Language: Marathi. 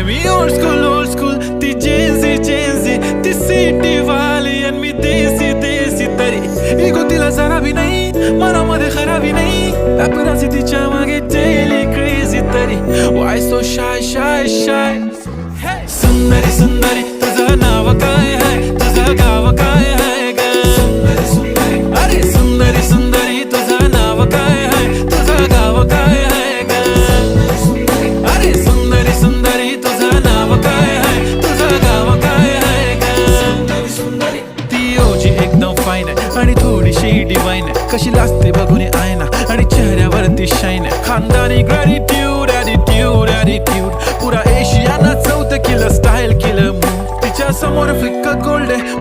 मी ओल्ड स्कूल ती जेन्झी ती सिटी वाली आणि मी देसी तरी इगो तिला जरा भी नाही मनामध्ये खराबी नाही पॅपराझी तिच्या मागे डेली क्रेझी तरी वाय सो शाय सुंदरी तुझं नाव काय आहे तुझं गाव काय आहे ग अरे सुंदरी तुझं नाव काय आहे तुझं गाव काय आहे ग अरे सुंदरी तुझं नाव काय आहे तुझं गाव काय आहे ग ती ओजी एकदम फाईन आहे आणि थोडीशी डिवाइन आहे कशी लाजते बघून आयना आणि चेहऱ्यावरती शाईन आहे खानदानी ग्रॅटिट्यूड ॲटिट्यूड पुरा एशियाना चौथ किलं स्टाईल केलं तिच्या समोर फिक्क गोल्ड आहे